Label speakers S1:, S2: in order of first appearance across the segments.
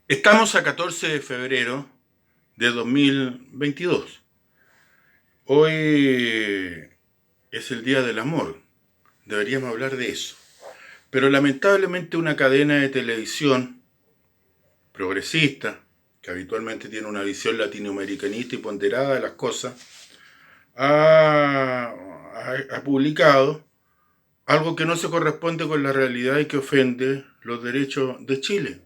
S1: Estamos a 14 de febrero de 2022. Hoy es el Día del Amor. Deberíamos hablar de eso. Pero lamentablemente una cadena de televisión progresista, que habitualmente tiene una visión latinoamericanista y ponderada de las cosas, ha publicado algo que no se corresponde con la realidad y que ofende los derechos de Chile.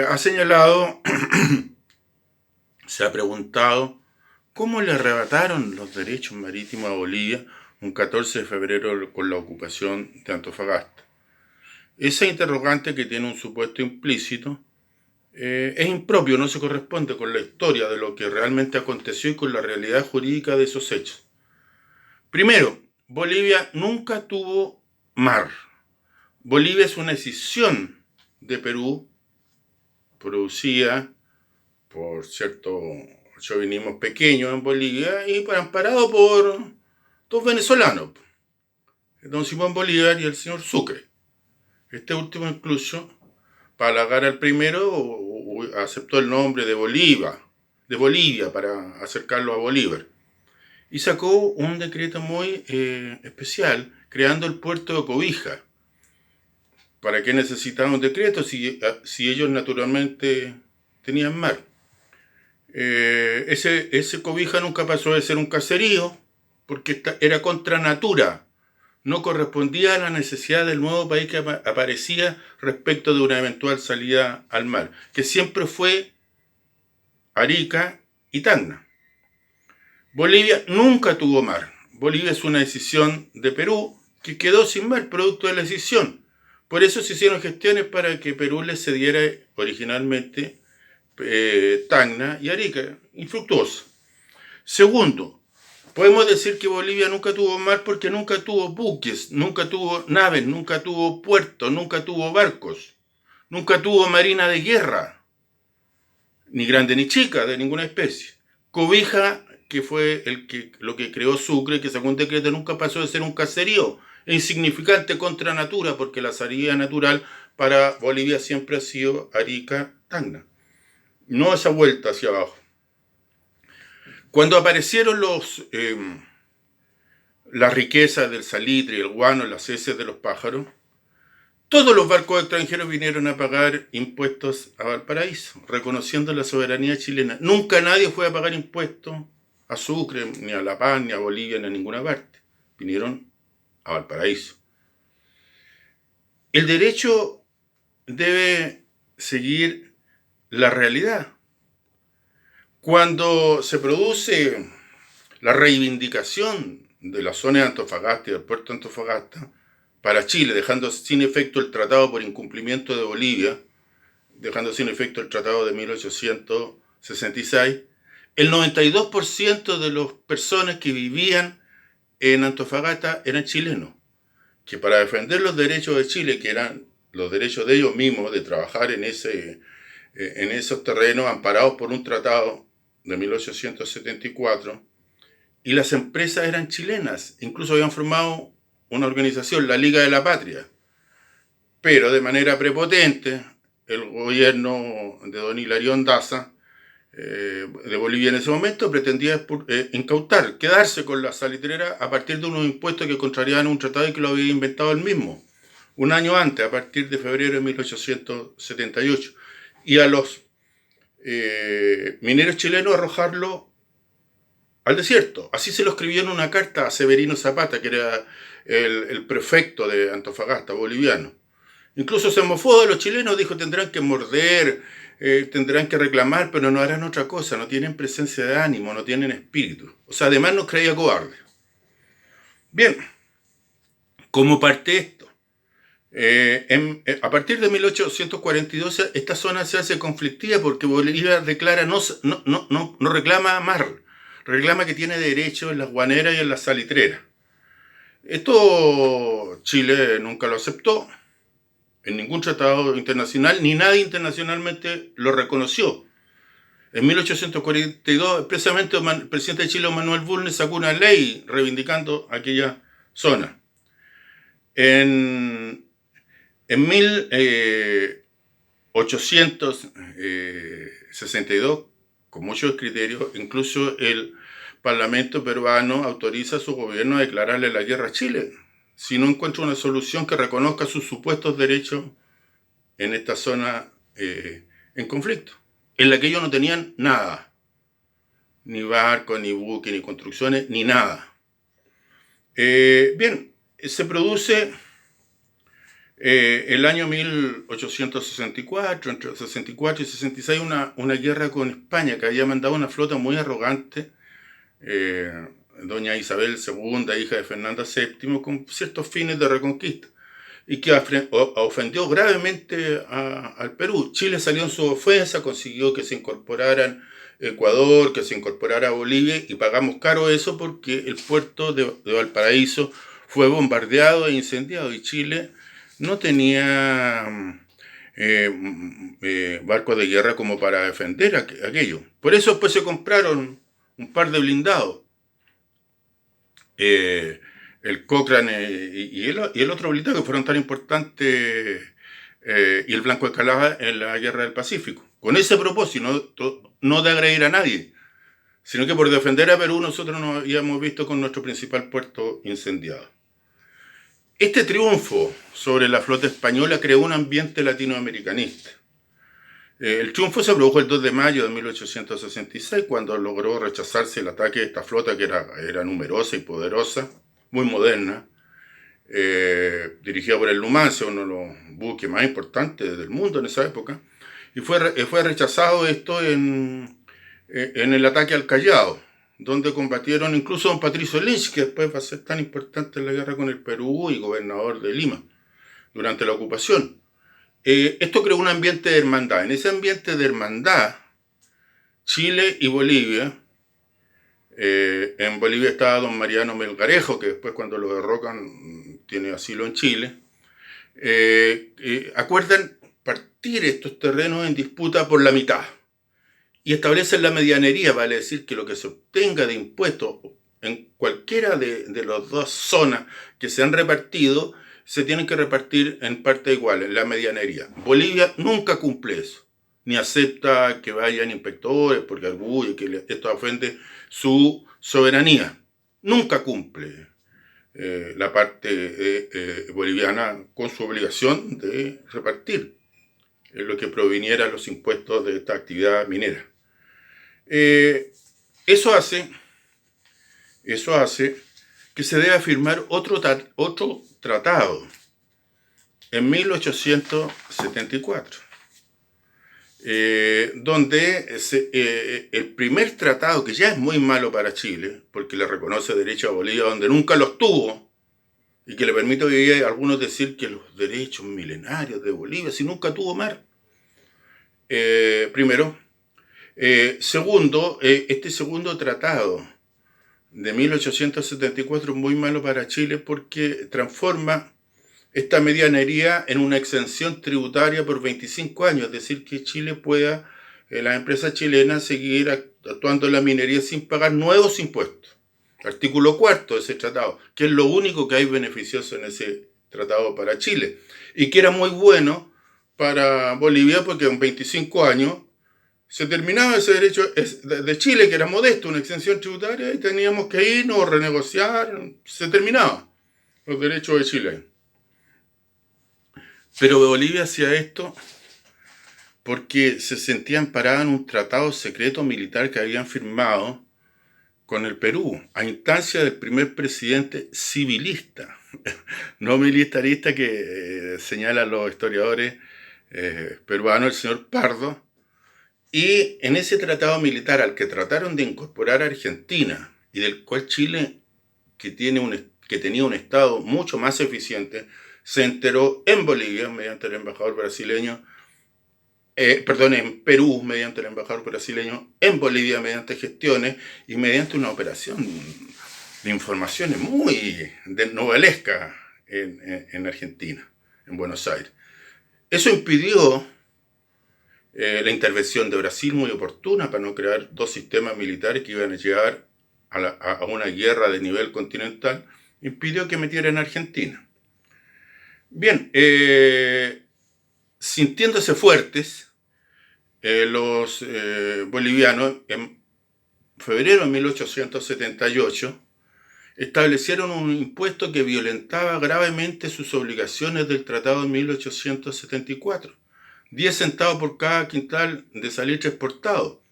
S1: Ha señalado, se ha preguntado cómo le arrebataron los derechos marítimos a Bolivia un 14 de febrero con la ocupación de Antofagasta. Ese interrogante, que tiene un supuesto implícito, es impropio, no se corresponde con la historia de lo que realmente aconteció y con la realidad jurídica de esos hechos. Primero, Bolivia nunca tuvo mar. Bolivia es una escisión de Perú, producida por cierto chauvinismo pequeño en Bolivia y amparado por dos venezolanos, don Simón Bolívar y el señor Sucre. Este último incluso, para halagar al primero, aceptó el nombre de Bolivia para acercarlo a Bolívar. Y sacó un decreto muy especial, creando el puerto de Cobija. ¿Para qué necesitaban un decreto si ellos naturalmente tenían mar? Ese Cobija nunca pasó de ser un caserío, porque era contra natura, no correspondía a la necesidad del nuevo país que aparecía respecto de una eventual salida al mar, que siempre fue Arica y Tacna. Bolivia nunca tuvo mar. Bolivia es una decisión de Perú que quedó sin mar, producto de la decisión. Por eso se hicieron gestiones para que Perú le cediera originalmente Tacna y Arica, infructuosa. Segundo, podemos decir que Bolivia nunca tuvo mar porque nunca tuvo buques, nunca tuvo naves, nunca tuvo puertos, nunca tuvo barcos, nunca tuvo marina de guerra, ni grande ni chica, de ninguna especie. Cobija, que fue lo que creó Sucre, que sacó un decreto, nunca pasó de ser un caserío insignificante contra natura, porque la salida natural para Bolivia siempre ha sido Arica, Tacna. No esa vuelta hacia abajo. Cuando aparecieron la riqueza del salitre y el guano, las heces de los pájaros, todos los barcos extranjeros vinieron a pagar impuestos a Valparaíso, reconociendo la soberanía chilena. Nunca nadie fue a pagar impuestos a Sucre, ni a La Paz, ni a Bolivia, ni a ninguna parte. Vinieron a Valparaíso. El derecho debe seguir la realidad. Cuando se produce la reivindicación de la zona de Antofagasta y del puerto de Antofagasta para Chile, dejando sin efecto el tratado por incumplimiento de Bolivia, dejando sin efecto el tratado de 1866, el 92% de las personas que vivían en Antofagasta eran chilenos, que para defender los derechos de Chile, que eran los derechos de ellos mismos de trabajar en esos terrenos amparados por un tratado de 1874, y las empresas eran chilenas, incluso habían formado una organización, la Liga de la Patria, pero de manera prepotente el gobierno de don Hilarión Daza de Bolivia en ese momento pretendía incautar, quedarse con la salitrera a partir de unos impuestos que contrariaban un tratado y que lo había inventado él mismo, un año antes, a partir de febrero de 1878, y a los mineros chilenos arrojarlo al desierto. Así se lo escribió en una carta a Severino Zapata, que era el prefecto de Antofagasta, boliviano. Incluso se mofó de los chilenos, dijo: tendrán que morder, tendrán que reclamar, pero no harán otra cosa, no tienen presencia de ánimo, no tienen espíritu. O sea, además nos creía cobarde. Bien, ¿cómo parte esto? A partir de 1842 esta zona se hace conflictiva porque Bolivia declara no reclama mar, reclama que tiene derecho en las guaneras y en las salitreras. Esto Chile nunca lo aceptó en ningún tratado internacional, ni nadie internacionalmente lo reconoció. En 1842, precisamente el presidente de Chile, Manuel Bulnes, sacó una ley reivindicando aquella zona. En 1862, con muchos criterios, incluso el Parlamento peruano autoriza a su gobierno a declararle la guerra a Chile si no encuentra una solución que reconozca sus supuestos derechos en esta zona en conflicto, en la que ellos no tenían nada, ni barco, ni buque, ni construcciones, ni nada. Bien, se produce el año 1864, entre 64 y 66, una guerra con España, que había mandado una flota muy arrogante, doña Isabel II, hija de Fernando VII, con ciertos fines de reconquista, y que ofendió gravemente al Perú. Chile salió en su ofensa, consiguió que se incorporaran Ecuador, que se incorporara Bolivia, y pagamos caro eso porque el puerto de Valparaíso fue bombardeado e incendiado, y Chile no tenía barcos de guerra como para defender aquello. Por eso después se compraron un par de blindados. El Cochrane y el otro blindado que fueron tan importantes, y el Blanco de Calaba en la Guerra del Pacífico. Con ese propósito, no de agredir a nadie, sino que por defender a Perú nosotros nos habíamos visto con nuestro principal puerto incendiado. Este triunfo sobre la flota española creó un ambiente latinoamericanista. El triunfo se produjo el 2 de mayo de 1866, cuando logró rechazarse el ataque de esta flota que era numerosa y poderosa, muy moderna, dirigida por el Numancia, uno de los buques más importantes del mundo en esa época, y fue rechazado esto en el ataque al Callao, donde combatieron incluso a don Patricio Lynch, que después va a ser tan importante en la guerra con el Perú y gobernador de Lima durante la ocupación. Esto creó un ambiente de hermandad. En ese ambiente de hermandad, Chile y Bolivia, en Bolivia estaba don Mariano Melgarejo, que después cuando lo derrocan tiene asilo en Chile, acuerdan partir estos terrenos en disputa por la mitad y establecen la medianería, vale decir que lo que se obtenga de impuestos en cualquiera de las dos zonas que se han repartido se tienen que repartir en partes iguales, la medianería. Bolivia nunca cumple eso, ni acepta que vayan inspectores porque arguye que esto ofende su soberanía. Nunca cumple la parte boliviana con su obligación de repartir lo que proviniera los impuestos de esta actividad minera. Eso hace que se deba firmar otro tratado en 1874, donde el primer tratado, que ya es muy malo para Chile, porque le reconoce derechos a Bolivia donde nunca los tuvo, y que le permite hoy a algunos decir que los derechos milenarios de Bolivia, si nunca tuvo mar. Primero. Segundo, este segundo tratado de 1874 es muy malo para Chile porque transforma esta medianería en una exención tributaria por 25 años, es decir, que Chile pueda, las empresas chilenas, seguir actuando en la minería sin pagar nuevos impuestos. Artículo 4 de ese tratado, que es lo único que hay beneficioso en ese tratado para Chile, y que era muy bueno para Bolivia porque en 25 años se terminaba ese derecho de Chile, que era modesto, una exención tributaria, y teníamos que irnos, renegociar, se terminaba los derechos de Chile. Pero Bolivia hacía esto porque se sentía amparada en un tratado secreto militar que habían firmado con el Perú, a instancia del primer presidente civilista, no militarista, que señalan los historiadores peruanos, el señor Pardo. Y en ese tratado militar al que trataron de incorporar a Argentina, y del cual Chile, que tenía un Estado mucho más eficiente, se enteró en Bolivia mediante el embajador brasileño, en Perú mediante el embajador brasileño, en Bolivia mediante gestiones y mediante una operación de informaciones muy novelesca en Argentina, en Buenos Aires. Eso impidió la intervención de Brasil, muy oportuna para no crear dos sistemas militares que iban a llegar a una guerra de nivel continental, impidió que metieran a Argentina. Bien, sintiéndose fuertes, los bolivianos en febrero de 1878 establecieron un impuesto que violentaba gravemente sus obligaciones del Tratado de 1874. 10 centavos por cada quintal de salitre exportado.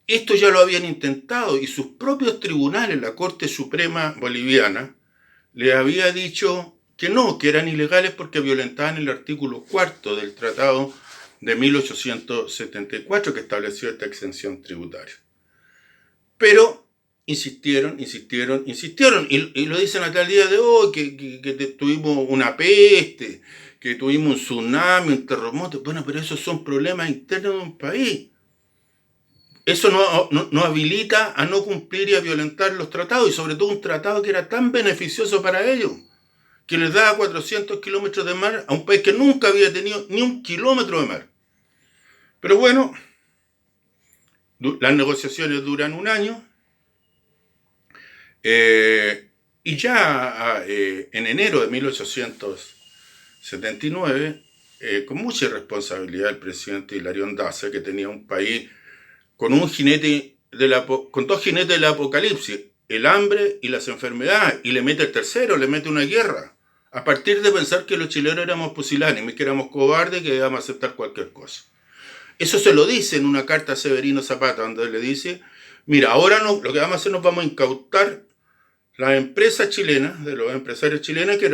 S1: Esto ya lo habían intentado y sus propios tribunales, la Corte Suprema Boliviana, le había dicho que no, que eran ilegales porque violentaban el artículo 4 del Tratado de 1874 que estableció esta exención tributaria. Pero insistieron, y lo dicen hasta el día de hoy, que tuvimos una peste, que tuvimos un tsunami, un terremoto. Bueno, pero esos son problemas internos de un país. Eso no habilita a no cumplir y a violentar los tratados, y sobre todo un tratado que era tan beneficioso para ellos, que les daba 400 kilómetros de mar a un país que nunca había tenido ni un kilómetro de mar. Pero bueno, las negociaciones duran un año, y ya en enero de 1879, con mucha irresponsabilidad, el presidente Hilarión Daza, que tenía un país con dos jinetes del apocalipsis, el hambre y las enfermedades, y le mete el tercero, le mete una guerra, a partir de pensar que los chilenos éramos pusilánimes, que éramos cobardes, que íbamos a aceptar cualquier cosa. Eso se lo dice en una carta a Severino Zapata, donde le dice, mira, ahora lo que vamos a hacer, nos vamos a incautar las empresas chilenas, de los empresarios chilenos, que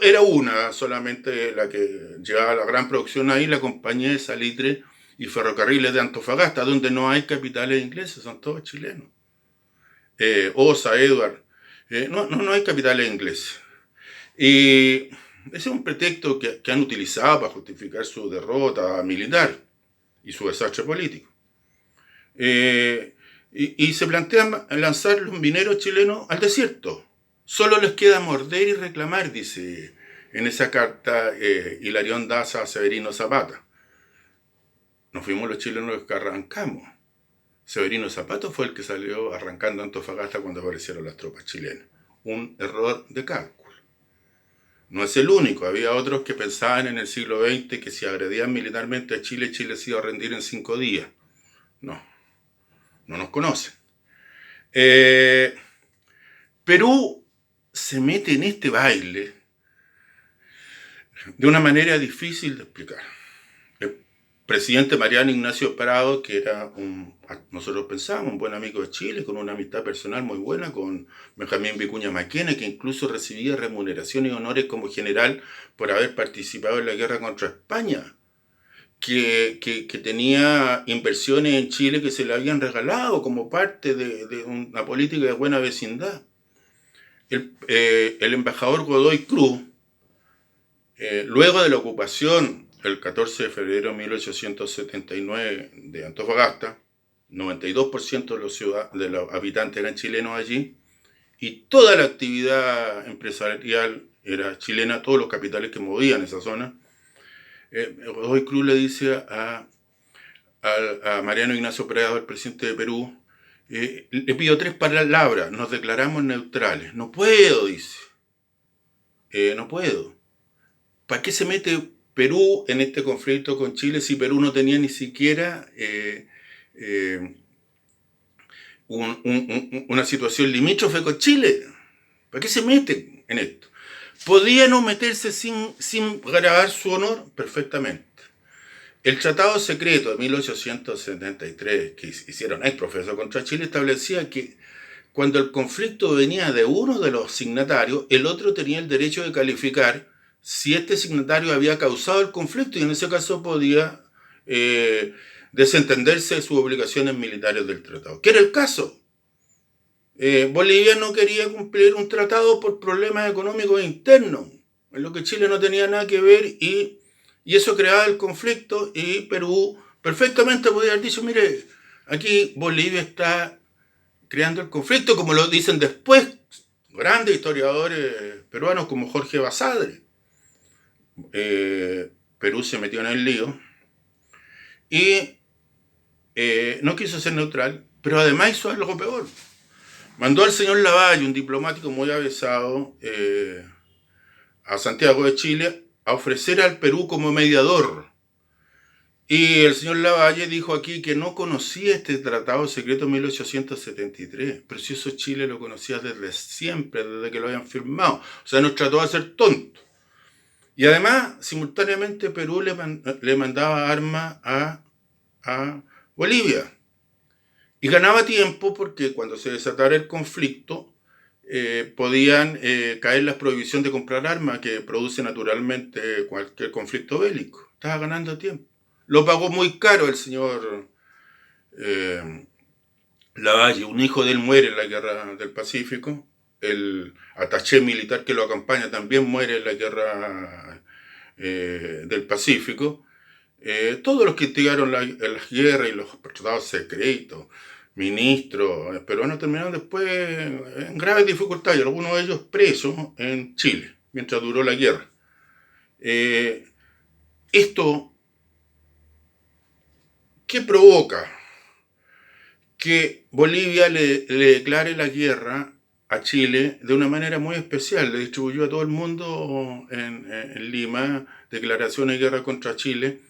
S1: era una solamente la que llevaba la gran producción ahí, la compañía de salitre y ferrocarriles de Antofagasta, donde no hay capitales ingleses, son todos chilenos. Osa, Edward, no hay capitales ingleses. Y ese es un pretexto que han utilizado para justificar su derrota militar y su desastre político. Y se plantean lanzar los mineros chilenos al desierto. Solo les queda morder y reclamar, dice en esa carta Hilarión Daza a Severino Zapata. No fuimos los chilenos los que arrancamos. Severino Zapata fue el que salió arrancando Antofagasta cuando aparecieron las tropas chilenas. Un error de cálculo. No es el único, había otros que pensaban en el siglo XX que si agredían militarmente a Chile, Chile se iba a rendir en 5 días. No nos conocen. Perú se mete en este baile de una manera difícil de explicar. El presidente Mariano Ignacio Prado, que era nosotros pensábamos, un buen amigo de Chile, con una amistad personal muy buena con Benjamín Vicuña Maquena, que incluso recibía remuneración y honores como general por haber participado en la guerra contra España, que tenía inversiones en Chile que se le habían regalado como parte de una política de buena vecindad. El embajador Godoy Cruz, luego de la ocupación el 14 de febrero de 1879 de Antofagasta, 92% de los habitantes eran chilenos allí, y toda la actividad empresarial era chilena, todos los capitales que movían esa zona. Godoy Cruz le dice a Mariano Ignacio Prado, el presidente de Perú, le pido 3 palabras, nos declaramos neutrales. No puedo, dice. No puedo. ¿Para qué se mete Perú en este conflicto con Chile si Perú no tenía ni siquiera una situación limítrofe con Chile? ¿Para qué se mete en esto? ¿Podía no meterse sin grabar su honor? Perfectamente. El Tratado Secreto de 1873 que hicieron ex profeso contra Chile establecía que cuando el conflicto venía de uno de los signatarios, el otro tenía el derecho de calificar si este signatario había causado el conflicto, y en ese caso podía desentenderse de sus obligaciones militares del tratado. ¿Qué era el caso? Bolivia no quería cumplir un tratado por problemas económicos internos, en lo que Chile no tenía nada que ver, y eso creaba el conflicto, y Perú perfectamente podía haber dicho, mire, aquí Bolivia está creando el conflicto, como lo dicen después grandes historiadores peruanos como Jorge Basadre. Perú se metió en el lío y no quiso ser neutral, pero además hizo algo peor. Mandó al señor Lavalle, un diplomático muy avesado, a Santiago de Chile, a ofrecer al Perú como mediador Y el señor Lavalle dijo aquí que no conocía este tratado secreto en 1873, pero si eso Chile lo conocía desde siempre, desde que lo habían firmado. O sea, nos trató de hacer tontos. Y además, simultáneamente, Perú le mandaba armas a Bolivia. Y ganaba tiempo porque cuando se desatara el conflicto, podían caer la prohibición de comprar armas que produce naturalmente cualquier conflicto bélico. Estaba ganando tiempo. Lo pagó muy caro el señor eh, Lavalle. Un hijo de él muere en la guerra del Pacífico. El attaché militar que lo acompaña también muere en la guerra del Pacífico. Todos los que instigaron la guerra y los tratados secretos, ministros peruanos terminaron después en graves dificultades, algunos de ellos presos en Chile, mientras duró la guerra. Esto, ¿qué provoca? Que Bolivia le declare la guerra a Chile de una manera muy especial. Le distribuyó a todo el mundo en Lima declaraciones de guerra contra Chile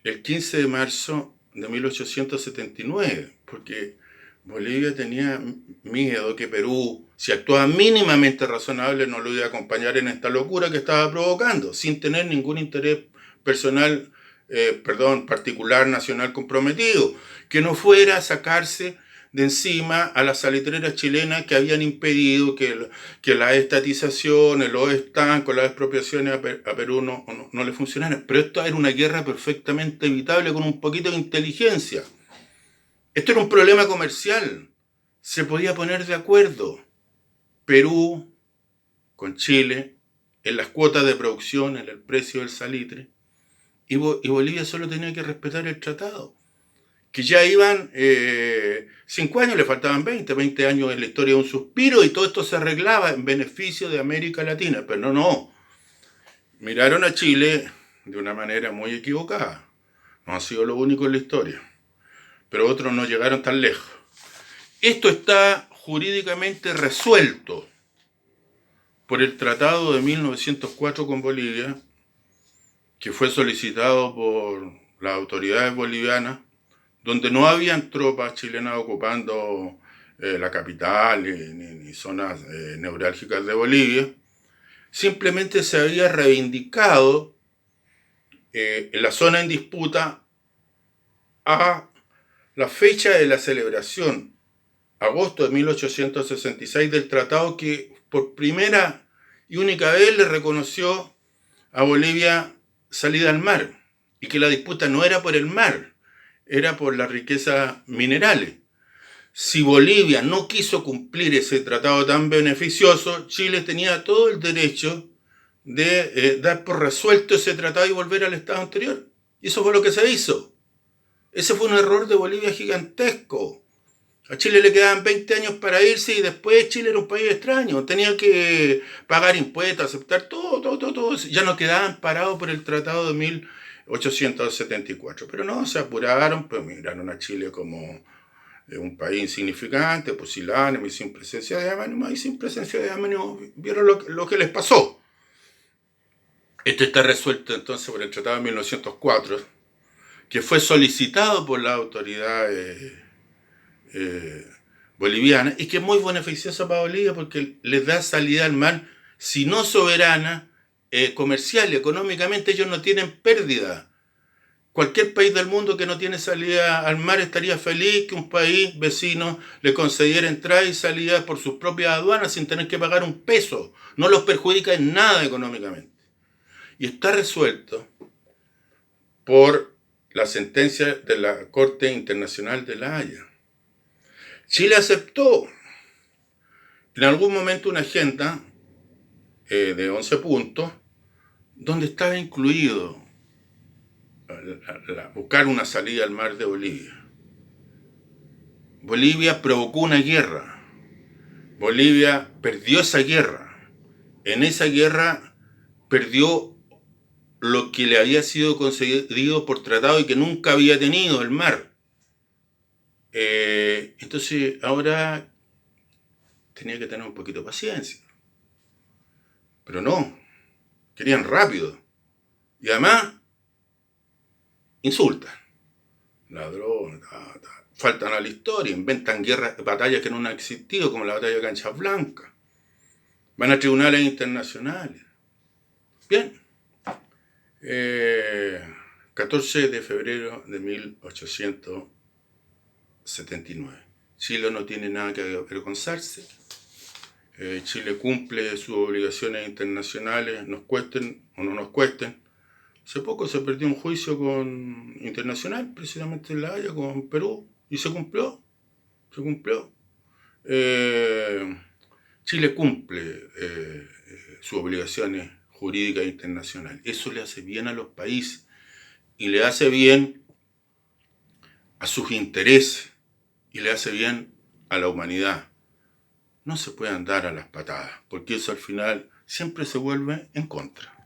S1: el 15 de marzo de 1879, porque Bolivia tenía miedo que Perú, si actuaba mínimamente razonable, no lo iba a acompañar en esta locura que estaba provocando, sin tener ningún interés personal, particular, nacional comprometido, que no fuera a sacarse de encima a las salitreras chilenas que habían impedido que la estatización, los estancos, las expropiaciones a Perú no le funcionaran. Pero esto era una guerra perfectamente evitable con un poquito de inteligencia. Esto era un problema comercial. Se podía poner de acuerdo Perú con Chile en las cuotas de producción, en el precio del salitre, y Bolivia solo tenía que respetar el tratado. Que ya iban 5 años, le faltaban 20 años en la historia de un suspiro, y todo esto se arreglaba en beneficio de América Latina. Pero no. Miraron a Chile de una manera muy equivocada. No ha sido lo único en la historia. Pero otros no llegaron tan lejos. Esto está jurídicamente resuelto por el Tratado de 1904 con Bolivia, que fue solicitado por las autoridades bolivianas, donde no habían tropas chilenas ocupando la capital ni zonas neurálgicas de Bolivia. Simplemente se había reivindicado en la zona en disputa a la fecha de la celebración, agosto de 1866, del tratado que por primera y única vez le reconoció a Bolivia salida al mar, y que la disputa no era por el mar, era por las riquezas minerales. Si Bolivia no quiso cumplir ese tratado tan beneficioso, Chile tenía todo el derecho de dar por resuelto ese tratado y volver al estado anterior. Y eso fue lo que se hizo. Ese fue un error de Bolivia gigantesco. A Chile le quedaban 20 años para irse, y después Chile era un país extraño. Tenía que pagar impuestos, aceptar todo. Ya no quedaban parados por el tratado de 1874. Pero no, se apuraron, pues miraron a Chile como un país insignificante, pusilánime y sin presencia de ánimo, y sin presencia de ánimo vieron lo que les pasó. Esto está resuelto entonces por el Tratado de 1904, que fue solicitado por las autoridades bolivianas, y que es muy beneficioso para Bolivia porque les da salida al mar, si no soberana, comercial, económicamente ellos no tienen pérdida. Cualquier país del mundo que no tiene salida al mar estaría feliz que un país vecino le concediera entrada y salida por sus propias aduanas sin tener que pagar un peso. No los perjudica en nada económicamente. Y está resuelto por la sentencia de la Corte Internacional de La Haya. Chile aceptó en algún momento una agenda de 11 puntos donde estaba incluido buscar una salida al mar de Bolivia. Bolivia provocó una guerra. Bolivia perdió esa guerra. En esa guerra perdió lo que le había sido concedido por tratado y que nunca había tenido, el mar. Entonces ahora tenía que tener un poquito de paciencia. Pero no, querían rápido. Y además insultan, ladrones, faltan a la historia, inventan batallas que no han existido, como la batalla de Cancha Blanca, van a tribunales internacionales. Bien, 14 de febrero de 1879. Chile no tiene nada que avergonzarse. Chile cumple sus obligaciones internacionales, nos cuesten o no nos cuesten. Hace poco se perdió un juicio internacional, precisamente en La Haya, con Perú, y se cumplió. Chile cumple sus obligaciones jurídicas internacionales. Eso le hace bien a los países y le hace bien a sus intereses y le hace bien a la humanidad. No se puede andar a las patadas, porque eso al final siempre se vuelve en contra.